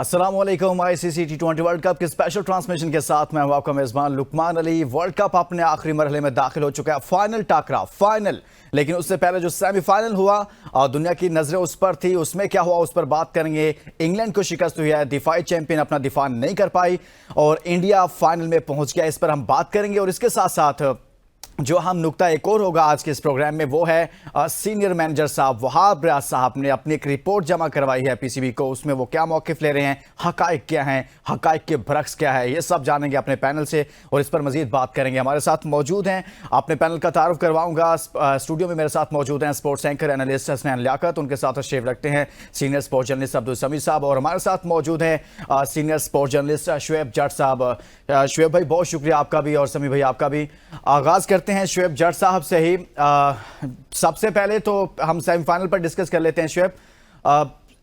अस्सलाम वालेकुम। आईसीसी टी20 world cup के स्पेशल ट्रांसमिशन के साथ मैं हूं आपका मेजबान लुकमान अली। वर्ल्ड कप अपने आखिरी मरहले में दाखिल हो चुका है। फाइनल टाकरा फाइनल, लेकिन उससे पहले जो सेमीफाइनल हुआ और दुनिया की नजरें उस पर थी, उसमें क्या हुआ उस पर बात करेंगे। इंग्लैंड को शिकस्त हुई है, दिफाई चैंपियन अपना दिफा नहीं कर पाई और इंडिया फाइनल में पहुंच गया। इस पर हम बात करेंगे और इसके साथ साथ जो हम नुक्ता एक और होगा आज के इस प्रोग्राम में वो है सीनियर मैनेजर साहब वहाब रियाज साहब ने अपनी एक रिपोर्ट जमा करवाई है पीसीबी को। उसमें वो क्या मौक़िफ़ ले रहे हैं, हकाइक क्या हैं, हकाइक के बरक्स क्या है, ये सब जानेंगे अपने पैनल से और इस पर मजीद बात करेंगे। हमारे साथ मौजूद हैं, अपने पैनल का तारुफ करवाऊंगा। स्टूडियो में मेरे साथ मौजूद हैं sports anchor analyst Hasnain Liaquat, उनके साथ शेव रखते हैं senior sports journalist Abdul Sameer साहब और हमारे साथ मौजूद हैं senior sports journalist Shoaib Jatt साहब। शुएब भाई बहुत शुक्रिया आपका भी और समीर भाई आपका भी। आगाज़ करते हैं शुएब जट साहब से ही। सबसे पहले तो हम सेमीफाइनल पर डिस्कस कर लेते हैं। शुएब,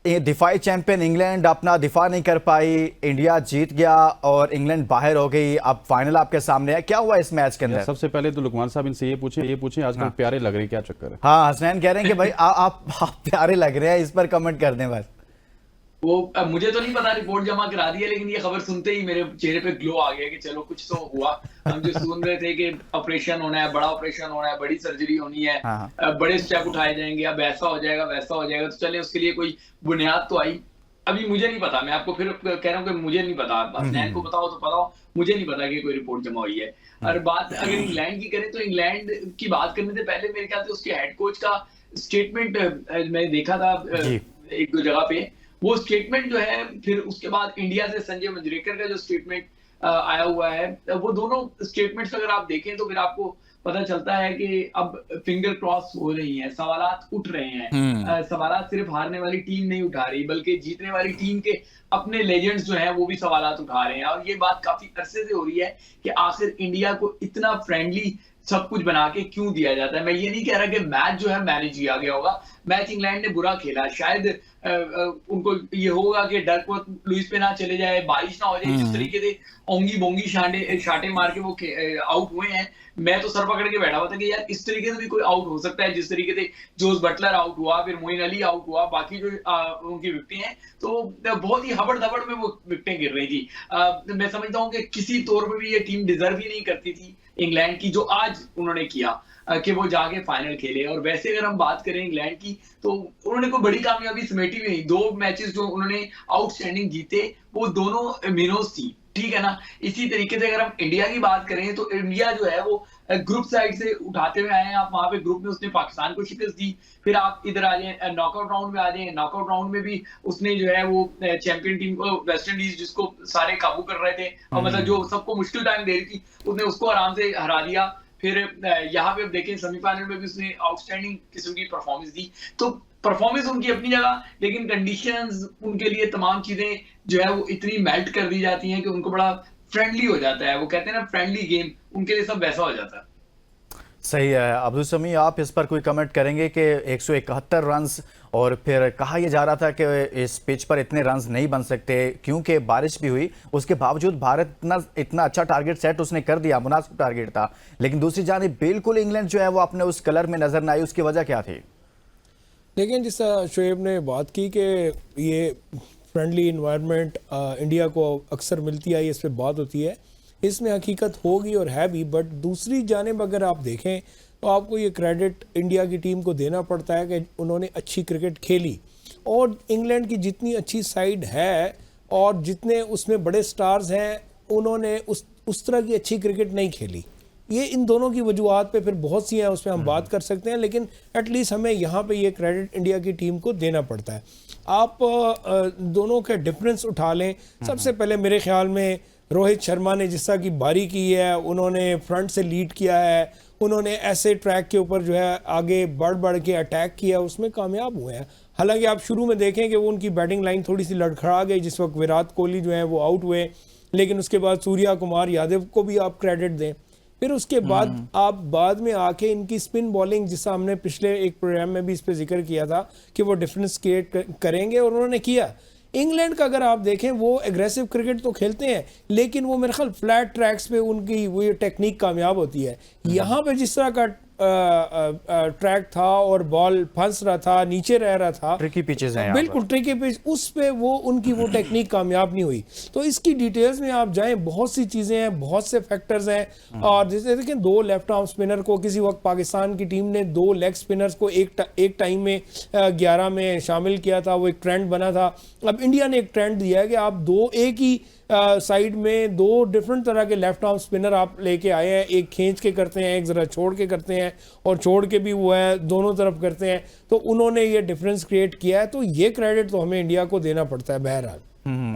दिफाई चैंपियन इंग्लैंड अपना दिफा नहीं कर पाई, इंडिया जीत गया और इंग्लैंड बाहर हो गई। अब फाइनल आपके सामने है, क्या हुआ इस मैच के अंदर? सबसे पहले तो लुकमान साहब इनसे ये पूछें आजकल प्यारे लग रहे हैं, क्या चक्कर है? हाँ, हसनैन कह रहे हैं कि भाई आप प्यारे लग रहे हैं, इस पर कमेंट कर दें बस। वो मुझे तो नहीं पता, रिपोर्ट जमा करा दी है, लेकिन ये खबर सुनते ही मेरे चेहरे पे ग्लो आ गया कि चलो कुछ तो हुआ। हम जो सुन रहे थे कि ऑपरेशन होना है, बड़ा ऑपरेशन होना है, बड़ी सर्जरी होनी है, बड़े स्टेप उठाए जाएंगे, अब ऐसा हो जाएगा वैसा हो जाएगा, तो चले उसके लिए कोई बुनियाद तो आई। अभी मुझे नहीं पता, मैं आपको फिर कह रहा हूँ कि मुझे नहीं पता, हसनैन को बताओ तो बताओ, मुझे नहीं पता कि कोई रिपोर्ट जमा हुई है। और बात अगर इंग्लैंड की करें तो इंग्लैंड की बात करने से पहले मेरे ख्याल से उसके हेड कोच का स्टेटमेंट मैंने देखा था एक दो जगह पे। वो स्टेटमेंट जो है, फिर उसके बाद इंडिया से संजय मंजरेकर का जो स्टेटमेंट आया हुआ है, वो दोनों स्टेटमेंट्स अगर आप देखें तो फिर आपको पता चलता है कि अब फिंगर क्रॉस हो रही हैं, सवालात उठ रहे हैं। सवालात सिर्फ हारने वाली टीम नहीं उठा रही, बल्कि जीतने वाली टीम के अपने लेजेंड्स जो हैं वो भी सवालात उठा रहे हैं। और ये बात काफी अरसे से हो रही है कि आखिर इंडिया को इतना फ्रेंडली सब कुछ बना के क्यों दिया जाता है। मैं ये नहीं कह रहा कि मैच जो है मैनेज किया गया होगा, मैच इंग्लैंड ने बुरा खेला, शायद उनको ये होगा कि डरवर्थ लुइस पे ना चले जाए, बारिश ना हो जाए, जिस तरीके से ओंगी बोंगी शाटे मार के वो आउट हुए हैं। मैं तो सर पकड़ के बैठा हुआ था कि यार इस तरीके से भी कोई आउट हो सकता है, जिस तरीके से जोस बटलर आउट हुआ, फिर मोइन अली आउट हुआ, बाकी जो उनकी विकेटें हैं तो बहुत ही हबड़ दबड़ में वो विकेटें गिर रही थी। मैं समझता हूँ कि किसी तौर पर भी ये टीम डिजर्व ही नहीं करती थी इंग्लैंड की, जो आज उन्होंने किया कि वो जाके फाइनल खेले। और वैसे अगर हम बात करें इंग्लैंड की तो उन्होंने कोई बड़ी कामयाबी समेटी भी नहीं। दो मैचेस जो उन्होंने आउटस्टैंडिंग जीते वो दोनों मिनोज थी, ठीक है ना। इसी तरीके से अगर हम इंडिया की बात करें तो इंडिया जो है वो ग्रुप साइड से उठाते हुए आए हैं। आप वहां पे ग्रुप में उसने पाकिस्तान को शिकस्त दी, फिर आप इधर आ जाए नॉकआउट राउंड में आ जाए, नॉकआउट राउंड में भी उसने जो है वो चैंपियन टीम को वेस्ट इंडीज जिसको सारे काबू कर रहे थे और मतलब जो सबको मुश्किल टाइम दे रही थी, उसने उसको आराम से हरा दिया। फिर यहाँ पे देखें सेमीफाइनल में भी उसने आउटस्टैंडिंग किस्म की परफॉर्मेंस दी। तो परफॉर्मेंस उनकी अपनी जगह, लेकिन कंडीशंस उनके लिए तमाम चीजें जो है वो इतनी मेल्ट कर दी जाती हैं कि उनको बड़ा फ्रेंडली हो जाता है। वो कहते हैं ना फ्रेंडली गेम, उनके लिए सब वैसा हो जाता है। सही है अब्दुल समी, आप इस पर कोई कमेंट करेंगे कि 171 रन्स और फिर कहा यह जा रहा था कि इस पिच पर इतने रन्स नहीं बन सकते क्योंकि बारिश भी हुई, उसके बावजूद भारत इतना अच्छा टारगेट सेट उसने कर दिया, मुनासिब टारगेट था, लेकिन दूसरी जानिब बिल्कुल इंग्लैंड जो है वो अपने उस कलर में नजर न आई। उसकी वजह क्या थी? लेकिन जिस शुएब ने बात की कि ये फ्रेंडली इन्वायरमेंट इंडिया को अक्सर मिलती आई, इस पर बात होती है, इसमें हकीकत होगी और है भी। बट दूसरी जानिब अगर आप देखें तो आपको ये क्रेडिट इंडिया की टीम को देना पड़ता है कि उन्होंने अच्छी क्रिकेट खेली। और इंग्लैंड की जितनी अच्छी साइड है और जितने उसमें बड़े स्टार्स हैं, उन्होंने उस तरह की अच्छी क्रिकेट नहीं खेली। ये इन दोनों की वजूहत पे फिर बहुत सी हैं, उस पर हम बात कर सकते हैं, लेकिन एटलीस्ट हमें यहाँ पे ये क्रेडिट इंडिया की टीम को देना पड़ता है। आप दोनों के डिफरेंस उठा लें। सबसे पहले मेरे ख्याल में रोहित शर्मा ने जिस तरह की बारी की है, उन्होंने फ्रंट से लीड किया है, उन्होंने ऐसे ट्रैक के ऊपर जो है आगे बढ़ के अटैक किया, उसमें कामयाब हुए हैं। हालांकि आप शुरू में देखें कि वो उनकी बैटिंग लाइन थोड़ी सी लड़खड़ा गई जिस वक्त विराट कोहली जो है वो आउट हुए, लेकिन उसके बाद सूर्या कुमार यादव को भी आप क्रेडिट दें। फिर उसके बाद आप बाद में आके इनकी स्पिन बॉलिंग, जिसका हमने पिछले एक प्रोग्राम में भी इस पर जिक्र किया था कि वो डिफरेंस क्रिएट करेंगे, और उन्होंने किया। इंग्लैंड का अगर आप देखें वो एग्रेसिव क्रिकेट तो खेलते हैं, लेकिन वो मेरे ख्याल फ्लैट ट्रैक्स पे उनकी वो टेक्निक कामयाब होती है। यहाँ पे जिस तरह का ट्रैक था और बॉल फंस रहा था, नीचे रह रहा था, ट्रिकी पिचेस हैं बिल्कुल ट्रिकी पिच, उस पे वो उनकी वो टेक्निक कामयाब नहीं हुई। तो इसकी डिटेल्स में आप जाएं, बहुत सी चीजें हैं, बहुत से फैक्टर्स हैं। और जैसे देखें 2 लेफ्ट आर्म स्पिनर को किसी वक्त पाकिस्तान की टीम ने 2 लेग स्पिनर्स को एक टाइम में 11 में शामिल किया था, वो एक ट्रेंड बना था। अब इंडिया ने एक ट्रेंड दिया है कि आप एक ही साइड में 2 डिफरेंट तरह के लेफ्ट आर्म स्पिनर आप लेके आए हैं, एक खींच के करते हैं, एक जरा छोड़ के करते हैं, और छोड़ के भी वो है दोनों तरफ करते हैं। तो उन्होंने ये डिफरेंस क्रिएट किया है, तो ये क्रेडिट तो हमें इंडिया को देना पड़ता है। बहरहाल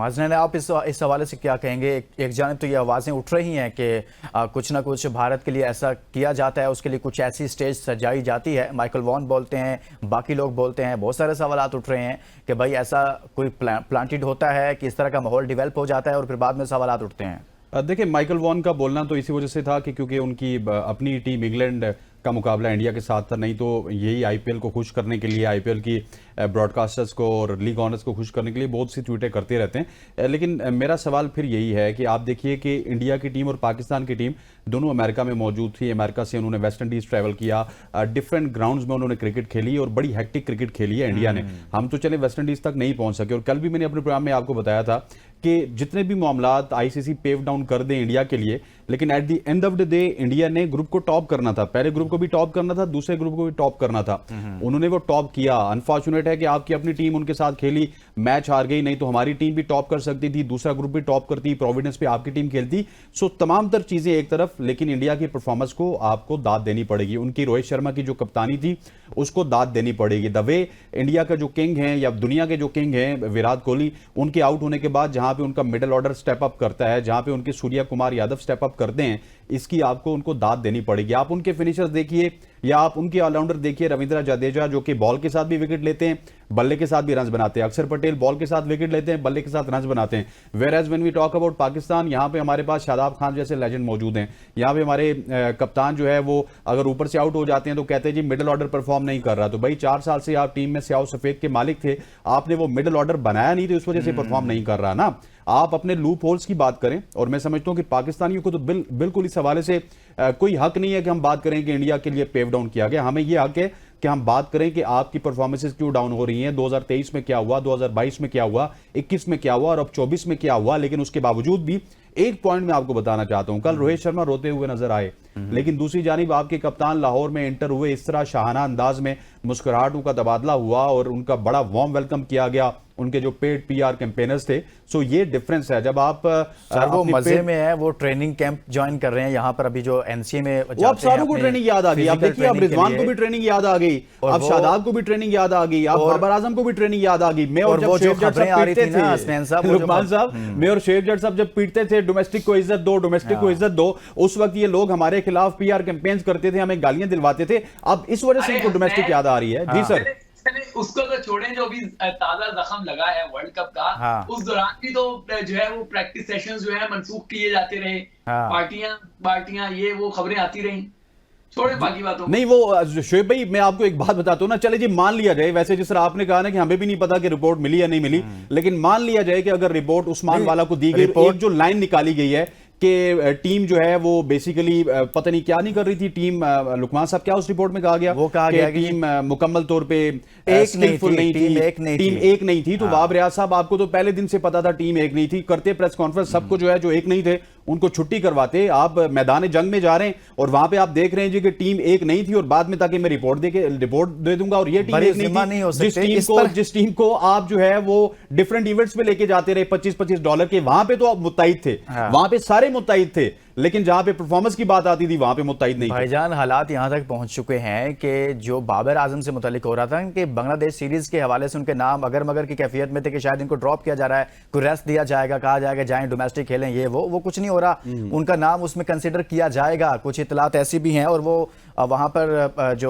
अजनैन, आप इस हवाले से क्या कहेंगे? एक जानिब तो ये आवाज़ें उठ रही हैं कि कुछ ना कुछ भारत के लिए ऐसा किया जाता है, उसके लिए कुछ ऐसी स्टेज सजाई जाती है। माइकल वॉन बोलते हैं, बाकी लोग बोलते हैं, बहुत सारे सवालात उठ रहे हैं कि भाई ऐसा कोई प्लांटेड होता है कि इस तरह का माहौल डेवलप हो जाता है और फिर बाद में सवालात उठते हैं। देखिए, माइकल वॉन का बोलना तो इसी वजह से था कि क्योंकि उनकी अपनी टीम इंग्लैंड का मुकाबला इंडिया के साथ था, नहीं तो यही आईपीएल को खुश करने के लिए, आईपीएल की ब्रॉडकास्टर्स को और लीग ऑनर्स को खुश करने के लिए बहुत सी ट्वीटें करते रहते हैं। लेकिन मेरा सवाल फिर यही है कि आप देखिए कि इंडिया की टीम और पाकिस्तान की टीम दोनों अमेरिका में मौजूद थी। अमेरिका से उन्होंने वेस्ट इंडीज ट्रैवल किया, डिफरेंट ग्राउंड्स में उन्होंने क्रिकेट खेली और बड़ी हेक्टिक क्रिकेट खेली है इंडिया ने। हम तो चले वेस्ट इंडीज तक नहीं पहुंच सके, और कल भी मैंने अपने प्रोग्राम में आपको बताया था कि जितने भी मामलात आईसीसी पेव डाउन कर दें इंडिया के लिए, लेकिन at the end of the day India ने ग्रुप को टॉप करना था। पहले ग्रुप को भी टॉप करना था, दूसरे ग्रुप को भी टॉप करना था। उन्होंने वो टॉप किया। अनफॉर्चुनेट है कि आपकी अपनी टीम उनके साथ खेली, मैच हार गई, नहीं तो हमारी टीम भी टॉप कर सकती थी, दूसरा ग्रुप भी टॉप करती, प्रोविडेंस पे आपकी टीम खेलती। सो तमाम तर चीजें एक तरफ, लेकिन इंडिया की परफॉर्मेंस को आपको दाद देनी पड़ेगी। उनकी रोहित शर्मा की जो कप्तानी थी उसको दाद देनी पड़ेगी। द वे इंडिया का जो किंग है या दुनिया के जो किंग हैं विराट कोहली, उनके आउट होने के बाद जहां पे उनका मिडिल ऑर्डर स्टेप अप करता है, जहां पे उनके सूर्या कुमार यादव स्टेप अप करते हैं, इसकी आपको उनको दाद देनी पड़ेगी। आप उनके फिनिशर्स देखिए या आप उनके ऑलराउंडर देखिए, रविंद्र जडेजा जो कि बॉल के साथ भी विकेट लेते हैं, बल्ले के साथ भी रन बनाते हैं। अक्षर पटेल बॉल के साथ विकेट लेते हैं, बल्ले के साथ रन बनाते हैं। Whereas when we talk about Pakistan, यहां पे हमारे पास शादाब खान जैसे लेजेंड मौजूद हैं। यहां पे हमारे कप्तान जो है वो अगर ऊपर से आउट हो जाते हैं तो कहते हैं जी मिडिल ऑर्डर परफॉर्म नहीं कर रहा। तो भाई 4 साल से आप टीम में स्याह सफेद के मालिक थे, आपने वो मिडिल ऑर्डर बनाया नहीं, तो उस वजह से परफॉर्म नहीं कर रहा ना। आप अपने लूप होल्स की बात करें, और मैं समझता हूं कि पाकिस्तानियों को तो बिल्कुल इस हवाले से कोई हक नहीं है कि हम बात करें कि इंडिया के लिए पेव डाउन किया गया। हमें यह हक है कि हम बात करें कि आपकी परफॉर्मेंसेस क्यों डाउन हो रही हैं। 2023 में क्या हुआ, 2022 में क्या हुआ, 21 में क्या हुआ और अब 24 में क्या हुआ। लेकिन उसके बावजूद भी एक पॉइंट मैं आपको बताना चाहता हूं, कल रोहित शर्मा रोते हुए नजर आए, लेकिन दूसरी जानिब आपके कप्तान लाहौर में एंटर हुए, इस तरह शाहाना अंदाज में मुस्कुराहटों का तबादला हुआ और उनका बड़ा वार्म वेलकम किया गया उनके जो पेड पीआर कैंपेनर्स थे। सो ये डिफरेंस है जब आप सर वो मजे में है, वो ट्रेनिंग कैंप ज्वाइन कर रहे हैं यहाँ पर अभी जो एनसीए में, वो अब सारों को ट्रेनिंग याद आ गई। आप देखिए, अब रिजवान को भी ट्रेनिंग याद आ गई, अब शादाब को भी ट्रेनिंग याद आ गई, अब बाबर आजम को भी ट्रेनिंग याद आ गई। मैं और जब शेख जट साहब पीटते थे, लुकमान साहब, मैं और शेख जट साहब जब पीटते थे डोमेस्टिक को इज्जत दो, डोमेस्टिक को इज्जत दो, उस वक्त ये लोग हमारे खिलाफ पीआर कैंपेन्स करते थे, हमें गालियां दिलवाते थे। अब इस वजह से इनको डोमेस्टिक याद आ रही है। जी सर, उसको तो छोड़ें, जो भी ताजा जख्म लगा है वर्ल्ड कप का, उस दौरान भी तो जो है वो प्रैक्टिस सेशंस जो है मनसूख किए जाते रहे, पार्टियां ये वो खबरें आती रही। छोड़े बाकी बातों नहीं। वो शोएब भाई, मैं आपको एक बात बताता हूं ना, चले जी मान लिया जाए, वैसे जिस तरह आपने कहा ना कि हमें भी नहीं पता कि रिपोर्ट मिली या नहीं मिली, लेकिन मान लिया जाए कि अगर रिपोर्ट उस्मान वाला को दी गई, एक जो लाइन निकाली गई है कि टीम जो है वो बेसिकली पता नहीं क्या नहीं कर रही थी टीम। लुकमान साहब, क्या उस रिपोर्ट में कहा गया? वो कहा गया कि टीम मुकम्मल तौर पे स्किलफुल नहीं थी, टीम एक नहीं थी। तो वाब रियाज साहब, आपको तो पहले दिन से पता था टीम एक नहीं थी। करते प्रेस कॉन्फ्रेंस, सबको जो है जो एक नहीं थे उनको छुट्टी करवाते। आप मैदान जंग में जा रहे हैं और वहां पे आप देख रहे हैं जी कि टीम एक नहीं थी, और बाद में ताकि मैं रिपोर्ट दे दूंगा और ये टीम एक नहीं थी। जिस टीम को आप जो है वो डिफरेंट इवेंट्स पे लेके जाते रहे $25-25 के, वहां पे तो आप मुत्तहिद थे, वहां पे सारे मुत्तहिद थे, लेकिन जहां पे परफॉर्मेंस की बात आती थी वहां पे मुत्तहिद नहीं। भाईजान, हालात यहां तक पहुंच चुके हैं कि जो बाबर आजम से मुतालिक हो रहा था कि बांग्लादेश सीरीज के हवाले से उनके नाम अगर मगर की कैफियत में थे कि शायद इनको ड्रॉप किया जा रहा है, कोई रेस्ट दिया जाएगा, कहा जाएगा जाएं डोमेस्टिक खेलें, ये वो कुछ नहीं हो रहा। उनका नाम उसमें कंसिडर किया जाएगा। कुछ इतलात ऐसी भी हैं और वो वहां पर जो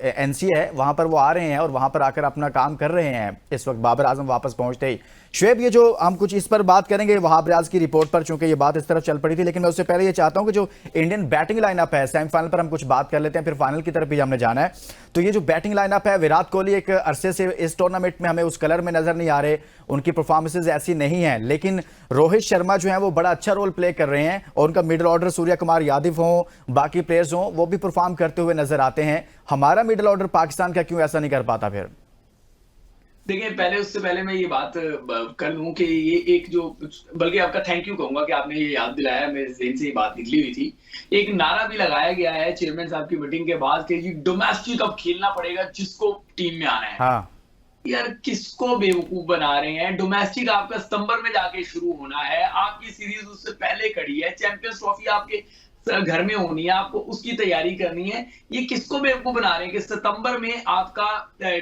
एनसी है वहां पर वो आ रहे हैं और वहां पर आकर अपना काम कर रहे हैं इस वक्त, बाबर आजम वापस पहुंचते ही। शुएब, ये जो हम कुछ इस पर बात करेंगे वहाब रियाज की रिपोर्ट पर, चूंकि ये बात इस तरफ चल पड़ी थी, लेकिन मैं उससे पहले ये चाहता हूं कि जो इंडियन बैटिंग लाइनअप है, सेमीफाइनल पर हम कुछ बात कर लेते हैं, फिर फाइनल की तरफ भी हमने जाना है। तो ये जो बैटिंग लाइनअप है, विराट कोहली एक अरसे से इस टूर्नामेंट में हमें उस कलर में नजर नहीं आ रहे, उनकी परफॉर्मेंसेज ऐसी नहीं है, लेकिन रोहित शर्मा जो है वो बड़ा अच्छा रोल प्ले कर रहे हैं और उनका मिडिल ऑर्डर सूर्या कुमार यादव हो, बाकी प्लेयर्स हों, वो भी परफॉर्म परफॉर्म करते हुए नजर आते हैं, हमारा मिडिल ऑर्डर पाकिस्तान का क्यों ऐसा नहीं कर पाता फिर? देखिए, पहले उससे पहले मैं ये बात कर लूं कि ये एक जो, बल्कि आपका थैंक यू कहूंगा कि आपने ये याद दिलाया, मेरे ज़हन से ये बात निकली हुई थी। एक नारा भी लगाया गया है चेयरमैन साहब की मीटिंग के बाद कि जी डोमेस्टिक अब खेलना पड़ेगा जिसको टीम में आना है। हाँ। यार किसको बेवकूफ बना रहे हैं? डोमेस्टिक आपका सितंबर में जाके शुरू होना है, आपकी सीरीज उससे पहले खड़ी है, चैंपियंस ट्रॉफी आपके घर में होनी है, आपको उसकी तैयारी करनी है। ये किसको बेवकूफ बना रहे हैं कि सितंबर में आपका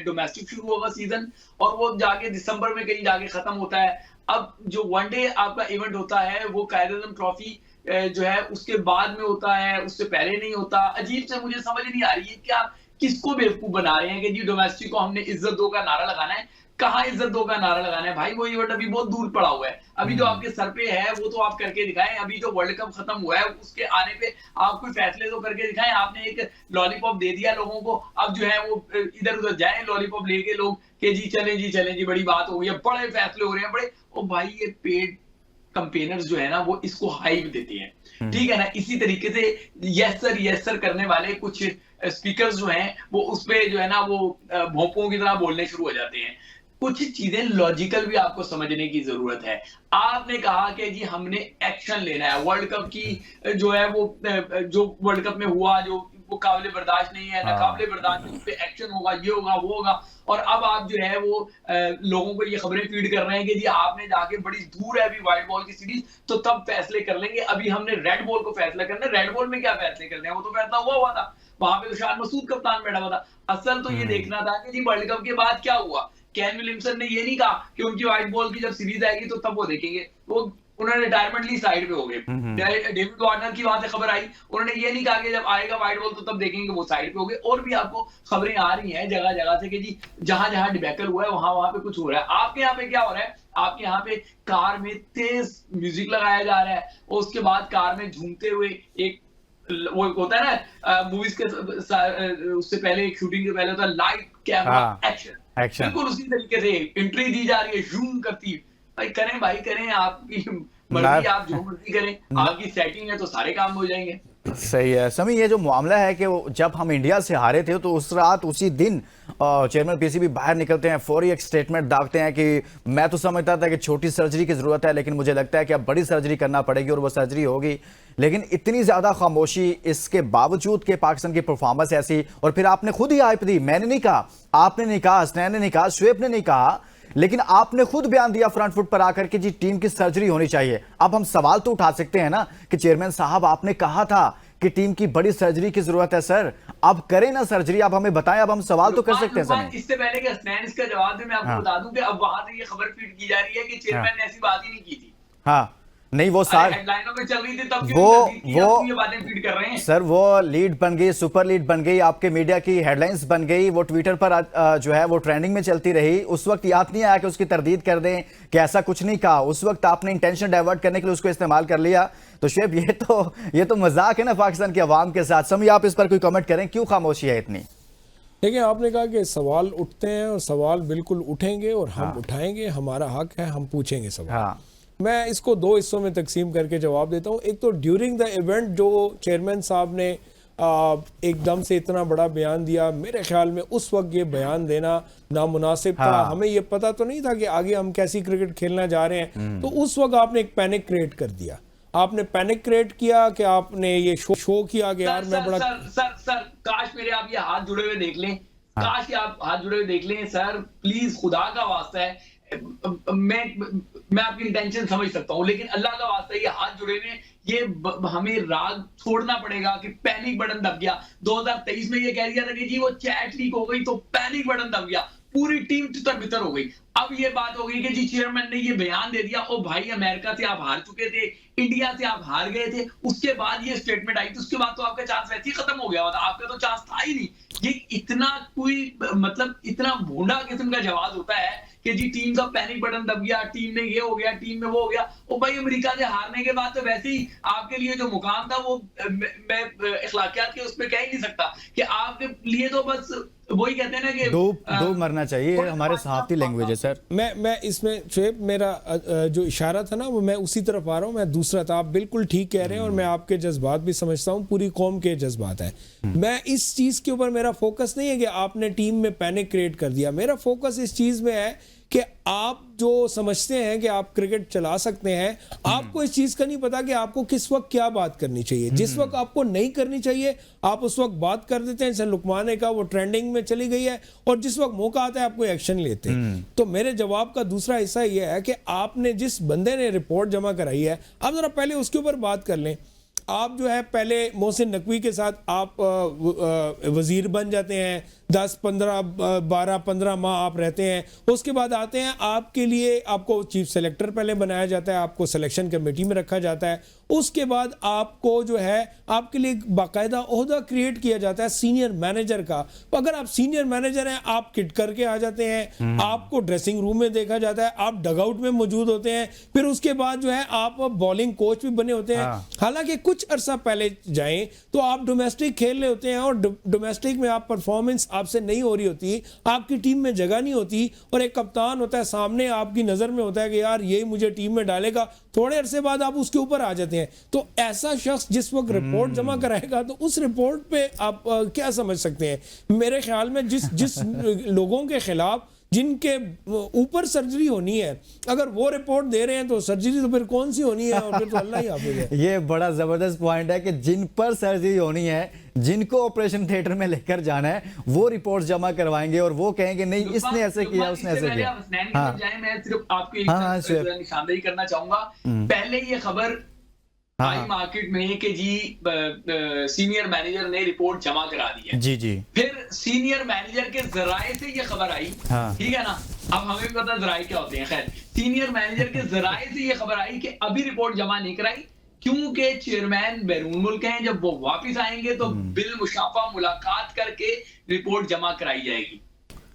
डोमेस्टिक शुरू होगा सीजन और वो जाके दिसंबर में कहीं जाके खत्म होता है। अब जो वनडे आपका इवेंट होता है वो कायद-ए-आज़म ट्रॉफी जो है उसके बाद में होता है, उससे पहले नहीं होता। अजीब से मुझे समझ नहीं आ रही है क्या किसको बेवकूफ बना रहे हैं कि जी डोमेस्टिक को हमने इज्जत दो का नारा लगाना है। कहाँ इज्जत दो का नारा लगाना है भाई? वो इवेंट अभी बहुत दूर पड़ा हुआ है। अभी जो आपके सर पे है वो तो आप करके दिखाएं। अभी जो वर्ल्ड कप खत्म हुआ है उसके आने पे आप कोई फैसले तो करके दिखाएं। आपने एक लॉलीपॉप दे दिया लोगों को, अब जो है वो इधर उधर जाए लॉलीपॉप लेके लोग कि जी चलें जी बड़ी बात हो गई है, बड़े फैसले हो रहे हैं बड़े। ओ भाई, ये पेड कंपेनर्स जो है ना वो इसको हाइप देते हैं, ठीक है ना। इसी तरीके से यस सर करने वाले कुछ स्पीकर्स जो हैं वो उसपे जो है ना वो भोंपों की तरह बोलने शुरू हो जाते हैं। कुछ चीजें लॉजिकल भी आपको समझने की जरूरत है। आपने कहा कि जी हमने एक्शन लेना है, वर्ल्ड कप की जो है वो जो वर्ल्ड कप में हुआ जो वो काबिल बर्दाश्त नहीं है, ना काबिल बर्दाश्त, उस पे एक्शन होगा, ये होगा वो होगा। और अब आप जो है वो लोगों को ये खबरें फीड कर रहे हैं कि जी आपने जाके बड़ी दूर है अभी व्हाइट बॉल की सीरीज, तो तब फैसले कर लेंगे। अभी हमने रेड बॉल को फैसला करना है। रेड बॉल में क्या फैसले करने हैं? वो तो फैसला हुआ था, वहां पे तो शायद मसूद कप्तान बैठा हुआ था। असल तो ये देखना था कि जी वर्ल्ड कप के बाद क्या हुआ। केन विलियमसन ने ये नहीं कहा कि उनकी व्हाइट बॉल की जब सीरीज आएगी तो तब वो देखेंगे। वो उन्होंने रिटायरमेंट ली, साइड पे हो गए। डेविड वार्नर की वहां से खबर आई, उन्होंने ये नहीं कहा कि जब आएगा व्हाइट बॉल तो तब देखेंगे, वो साइड पे हो गए। और भी आपको खबरें आ रही हैं जगह जगह से कि जी जहां जहां डिबैकल हुआ है वहां पे कुछ हो रहा है। आपके यहाँ पे क्या हो रहा है? आपके यहाँ पे कार में तेज म्यूजिक लगाया जा रहा है और उसके बाद कार में झूमते हुए एक वो होता है ना मूवीज के उससे पहले, शूटिंग के पहले होता है लाइट कैमरा एक्शन। बिल्कुल उसी तरीके से एंट्री दी जा रही है, जूम करती है। भाई करें, आपकी मर्जी, आप जो मर्जी करें, आपकी सेटिंग है तो सारे काम हो जाएंगे। सही है समी। ये जो मामला है कि जब हम इंडिया से हारे थे तो उस रात उसी दिन चेयरमैन पीसीबी बाहर निकलते हैं, फौरी एक स्टेटमेंट दागते हैं कि मैं तो समझता था कि छोटी सर्जरी की जरूरत है लेकिन मुझे लगता है कि अब बड़ी सर्जरी करना पड़ेगी और वो सर्जरी होगी। लेकिन इतनी ज्यादा खामोशी, इसके बावजूद कि पाकिस्तान की परफॉर्मेंस ऐसी, और फिर आपने खुद ही हाइप दी। मैंने नहीं कहा, आपने नहीं कहा, हसनैन ने नहीं कहा, शुएब ने नहीं कहा, लेकिन आपने खुद बयान दिया फ्रंट फुट पर आकर के जी टीम की सर्जरी होनी चाहिए। अब हम सवाल तो उठा सकते हैं ना कि चेयरमैन साहब आपने कहा था कि टीम की बड़ी सर्जरी की जरूरत है सर, अब करें ना सर्जरी, अब हमें बताएं, अब हम सवाल तो कर सकते हैं सर। इससे पहले कि हसनैन इसका जवाब दे, मैं आपको बता दूं कि अब वहां से ये खबर फीड की जा रही है कि चेयरमैन ने ऐसी बात ही नहीं की थी। हाँ नहीं, वो सार हेडलाइनों में चल रही थी तब वो ये बातें फीड कर रहे हैं सर। वो लीड बन गई, सुपर लीड बन गई, आपके मीडिया की हेडलाइंस बन गई, वो ट्विटर पर जो है वो ट्रेंडिंग में चलती रही। उस वक्त याद नहीं आया कि उसकी तरदीद कर दें कि ऐसा कुछ नहीं कहा। उस वक्त आपने इंटेंशन डाइवर्ट करने के लिए उसको इस्तेमाल कर लिया। तो शेब ये तो मजाक है ना पाकिस्तान की आवाम के साथ। समी, आप इस पर कोई कमेंट करें, क्यों खामोशी है इतनी? देखिए, आपने कहा कि सवाल उठते हैं और सवाल बिल्कुल उठेंगे और हम उठाएंगे, हमारा हक है, हम पूछेंगे सवाल। मैं इसको दो हिस्सों में तकसीम करके जवाब देता हूँ। एक तो ड्यूरिंग द इवेंट जो चेयरमैन साहब ने एकदम से इतना बड़ा बयान दिया, मेरे ख्याल में उस वक्त ये बयान देना नामुनासिब था। हमें ये पता तो नहीं था कि आगे हम कैसी क्रिकेट खेलना जा रहे हैं। तो उस वक्त आपने एक पैनिक क्रिएट कर दिया। आपने पैनिक क्रिएट किया कि आपने ये शो किया कि यार मैं बड़ा सर काश मेरे आप ये हाथ जुड़े हुए देख लें, काश आप हाथ जुड़े हुए देख लें सर, प्लीज, खुदा का वास्ता है। मैं आपकी इंटेंशन समझ सकता हूं लेकिन अल्लाह का वास्ता ये हाथ जुड़े हुए, ये हमें राग छोड़ना पड़ेगा कि पैनिक बटन दब गया। 2023 में ये कह दिया था कि जी वो चैट लीक हो गई तो पैनिक बटन दब गया, पूरी टीम तितर बितर हो गई। अब ये बात हो गई कि जी चेयरमैन ने ये बयान दे दिया। ओ भाई, अमेरिका से आप हार चुके थे, इंडिया से आप हार गए थे, उसके बाद ये स्टेटमेंट आई तो उसके बाद तो आपका चांस वैसे ही खत्म हो गया होता। आपका तो चांस था ही नहीं ये इतना कोई मतलब इतना भोंडा किस्म का जवाब होता है कि जी टीम का पैनिक बटन दब गया, टीम में ये हो गया, टीम में वो हो गया। ओ भाई, अमेरिका से हारने के बाद तो वैसे ही आपके लिए जो मुकाम था वो मैं इखलाकियात के उसमें कह ही नहीं सकता कि आपके लिए तो बस वही कहते हैं ना कि दो मरना चाहिए, हमारे सहाफती लैंग्वेज है सर। मैं इसमें शुएब, मेरा जो इशारा था ना वो मैं उसी तरफ आ रहा हूँ। मैं दूसरा था, आप बिल्कुल ठीक कह रहे हैं और मैं आपके जज्बात भी समझता हूँ, पूरी कौम के जज्बात हैं। मैं इस चीज़ के ऊपर, मेरा फोकस नहीं है कि आपने टीम में पैनिक क्रिएट कर दिया। मेरा फोकस इस चीज़ में है कि आप जो समझते हैं कि आप क्रिकेट चला सकते हैं, आपको इस चीज़ का नहीं पता कि आपको किस वक्त क्या बात करनी चाहिए। जिस वक्त आपको नहीं करनी चाहिए आप उस वक्त बात कर देते हैं। जैसे लुकमान ने कहा, वो ट्रेंडिंग में चली गई है, और जिस वक्त मौका आता है आपको एक्शन लेते हैं। तो मेरे जवाब का दूसरा हिस्सा ये है कि आपने जिस बंदे ने रिपोर्ट जमा कराई है, आप जरा पहले उसके ऊपर बात कर लें। आप जो है पहले मोहसिन नकवी के साथ आप वजीर बन जाते हैं, 10, 15, 12, 15 माह आप रहते हैं। उसके बाद आते हैं, आपके लिए आपको चीफ सेलेक्टर पहले बनाया जाता है, आपको सिलेक्शन कमेटी में रखा जाता है। उसके बाद आपको जो है आपके लिए बाकायदा ओहदा क्रिएट किया जाता है सीनियर मैनेजर का। तो अगर आप सीनियर मैनेजर हैं, आप किट करके आ जाते हैं, आपको ड्रेसिंग रूम में देखा जाता है, आप डगआउट में मौजूद होते हैं। फिर उसके बाद जो है आप बॉलिंग कोच भी बने होते हैं। हालांकि कुछ अरसा पहले जाएं तो आप डोमेस्टिक खेल रहे होते हैं, और डोमेस्टिक में आप परफॉर्मेंस आपसे नहीं हो रही होती, आपकी टीम में जगह नहीं होती, और एक कप्तान होता है सामने, आपकी नजर में होता है कि यार यही मुझे टीम में डालेगा। थोड़े अरसे बाद आप उसके ऊपर आ जाते हैं। तो ऐसा शख्स जिस वक्त रिपोर्ट जमा कराएगा, तो उस रिपोर्ट पे आप क्या समझ सकते हैं? मेरे ख्याल में जिस लोगों के खिलाफ जिनके ऊपर सर्जरी होनी है, अगर वो रिपोर्ट दे रहे हैं तो सर्जरी तो फिर कौन सी होनी है, और फिर तो अल्लाह ही हाफिज़ है। ये बड़ा जबरदस्त पॉइंट है कि जिन पर सर्जरी होनी है, जिनको ऑपरेशन थिएटर में लेकर जाना है, वो रिपोर्ट जमा करवाएंगे और वो कहेंगे नहीं इसने ऐसे किया, उसने ऐसे किया। मैं सिर्फ आपको एक निशानदेही करना चाहूंगा। पहले ये खबर आई मार्केट में कि जी सीनियर मैनेजर ने रिपोर्ट जमा करा दी है। जी जी। फिर सीनियर मैनेजर के जराए से ये खबर आई, ठीक है ना। अब हमें भी पता जराए क्या होते हैं। खैर, सीनियर मैनेजर के जराए से ये खबर आई कि अभी रिपोर्ट जमा नहीं कराई, क्योंकि चेयरमैन बैरून मुल्क हैं। जब वो वापस आएंगे तो बिल मुशाफा मुलाकात करके रिपोर्ट जमा कराई जाएगी।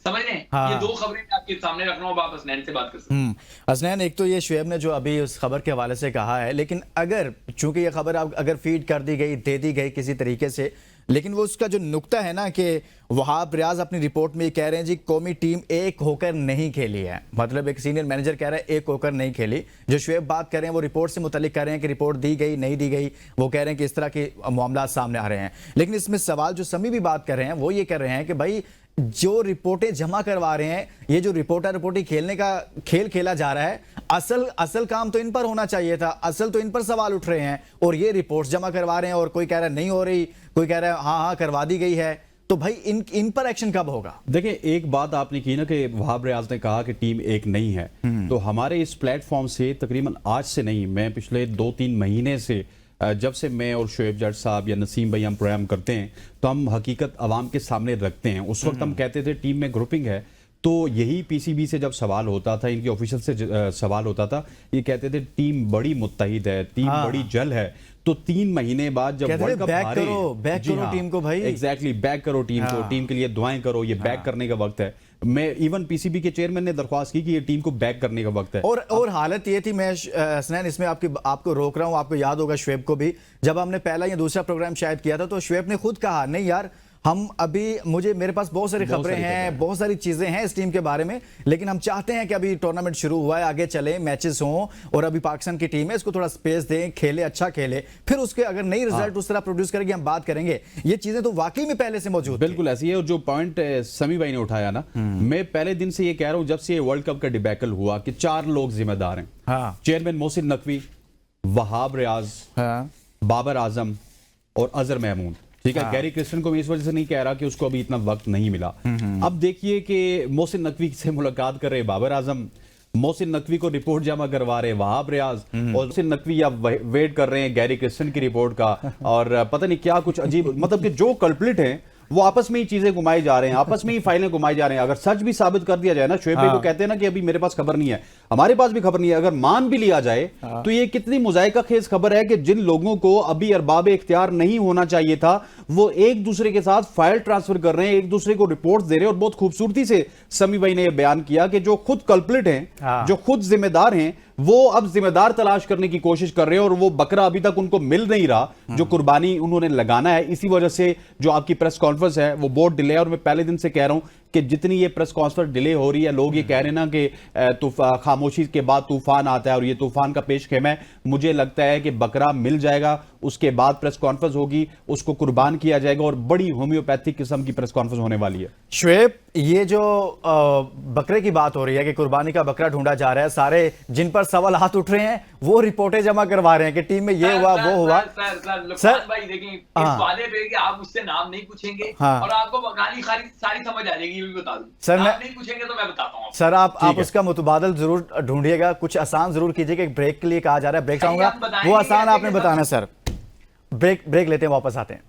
समझ रहे हैं? ये दो खबरें आपके सामने रख रहा हूं, आप हसनैन से बात कर सकते हैं। हसनैन, एक तो ये शुएब ने जो अभी उस खबर के हवाले से कहा है, लेकिन अगर चूंकि ये खबर अगर फीड कर दी गई, दे दी गई किसी तरीके से, लेकिन वो उसका जो नुक्ता है ना कि वहाब रियाज अपनी रिपोर्ट में ये कह रहे हैं जी कौमी टीम एक होकर नहीं खेली है। मतलब एक सीनियर मैनेजर कह रहा है एक होकर नहीं खेली। जो शुएब बात कर रहे हैं वो रिपोर्ट से मुतल्लिक कर रहे हैं कि रिपोर्ट दी गई नहीं दी गई, वो कह रहे हैं कि इस तरह के मामला सामने आ रहे हैं। लेकिन इसमें सवाल जो समी भी बात कर रहे हैं वो ये कर रहे हैं कि भाई जो रिपोर्टें जमा करवा रहे हैं, ये जो रिपोर्टी खेलने का खेल खेला जा रहा है, असल काम तो इन पर होना चाहिए था। असल तो इन पर सवाल उठ रहे हैं और ये रिपोर्ट्स जमा करवा रहे हैं, और कोई कह रहा है नहीं हो रही, कोई कह रहा है हाँ करवा दी गई है। तो भाई इन पर एक्शन कब होगा? देखिए, एक बात आपने की ना कि वहाब रियाज ने कहा कि टीम एक नहीं है, तो हमारे इस प्लेटफॉर्म से तकरीबन आज से नहीं, मैं पिछले 2-3 महीने से जब से मैं और शोएब जट साहब या नसीम भाई हम प्रोग्राम करते हैं तो हम हकीकत अवाम के सामने रखते हैं। उस वक्त हम कहते थे टीम में ग्रुपिंग है, तो यही पीसीबी से जब सवाल होता था, इनके ऑफिशियल से सवाल होता था, ये कहते थे टीम बड़ी मुत्तहिद है, टीम बड़ी जल है। तो 3 महीने बाद जब वर्ल्ड कप हारे, बैक करो टीम को भाई, एग्जैक्टली बैक करो टीम को, टीम के लिए दुआएं करो, ये बैक करने का वक्त है। मैं इवन पीसीबी के चेयरमैन ने दरख्वास्त की कि ये टीम को बैक करने का वक्त है। और हालत ये थी, मैं हसनैन इसमें आपको रोक रहा हूं, आपको याद होगा शुएब को भी, जब हमने पहला या दूसरा प्रोग्राम शायद किया था तो शुएब ने खुद कहा नहीं यार हम अभी मेरे पास बहुत सारी खबरें हैं, बहुत सारी चीजें हैं इस टीम के बारे में, लेकिन हम चाहते हैं कि अभी टूर्नामेंट शुरू हुआ है, आगे चले, मैचेस हों, और अभी पाकिस्तान की टीम है, इसको थोड़ा स्पेस दें, खेले, अच्छा खेले, फिर उसके अगर नई रिजल्ट उस तरह प्रोड्यूस करेगी हम बात करेंगे। ये चीजें तो वाकई में पहले से मौजूद, बिल्कुल ऐसी है। और जो पॉइंट समी भाई ने उठाया ना, मैं पहले दिन से ये कह रहा हूं, जब से वर्ल्ड कप का डिबैकल हुआ कि 4 लोग जिम्मेदार हैं। चेयरमैन मोहसिन नकवी, वहाब रियाज, बाबर आजम और अजहर महमूद। ठीक है, गैरी क्रिस्टन को मैं इस वजह से नहीं कह रहा कि उसको अभी इतना वक्त नहीं मिला। अब देखिए कि मोहसिन नकवी से मुलाकात कर रहे बाबर आजम, मोहसिन नकवी को रिपोर्ट जमा करवा रहे वहाब रियाज, और मोहसिन नकवी अब वेट कर रहे हैं गैरी क्रिस्टन की रिपोर्ट का, और पता नहीं क्या कुछ अजीब, मतलब कि जो कल्प्रिट हैं वो आपस में ही चीजें घुमाई जा रहे हैं, आपस में ही फाइलें घुमाई जा रहे हैं। अगर सच भी साबित कर दिया जाए ना, शोएब भाई तो कहते हैं ना कि अभी मेरे पास खबर नहीं है, हमारे पास भी खबर नहीं है। अगर मान भी लिया जाए तो ये कितनी मुजायका खेज खबर है कि जिन लोगों को अभी अरबाब इख्तियार नहीं होना चाहिए था वो एक दूसरे के साथ फाइल ट्रांसफर कर रहे हैं, एक दूसरे को रिपोर्ट दे रहे हैं। और बहुत खूबसूरती से समी भाई ने यह बयान किया कि जो खुद कल्प्रिट हैं, जो खुद जिम्मेदार हैं, वो अब जिम्मेदार तलाश करने की कोशिश कर रहे हैं और वो बकरा अभी तक उनको मिल नहीं रहा जो कुर्बानी उन्होंने लगाना है। इसी वजह से जो आपकी प्रेस कॉन्फ्रेंस है वो बहुत डिले है। और मैं पहले दिन से कह रहा हूं कि जितनी ये प्रेस कॉन्फ्रेंस डिले हो रही है, लोग ये कह रहे हैं ना कि खामोशी के बाद तूफान आता है और ये तूफान का पेश खेमा है, मुझे लगता है कि बकरा मिल जाएगा, उसके बाद प्रेस कॉन्फ्रेंस होगी, उसको कुर्बान किया जाएगा और बड़ी होम्योपैथिक किस्म की प्रेस कॉन्फ्रेंस होने वाली है। शुएब, ये जो बकरे की बात हो रही है कि कुर्बानी का बकरा ढूंढा जा रहा है, सारे जिन पर सवाल हाथ उठ रहे हैं वो रिपोर्टें जमा करवा रहे हैं कि टीम में ये हुआ वो हुआ। सर भाई देखिए, इस वादे पे कि आप मुझसे नाम नहीं पूछेंगे और आपको बगानी सारी समझ आ जाएगी, ये भी बता दूं। सर आप नहीं पूछेंगे तो मैं बताता हूं। सर आप उसका मुतबादल जरूर ढूंढिएगा, कुछ आसान जरूर कीजिएगा। ब्रेक के लिए कहा जा रहा है, ब्रेक चाहूंगा, वो आसान आपने बताना। सर ब्रेक लेते हैं, वापस आते हैं।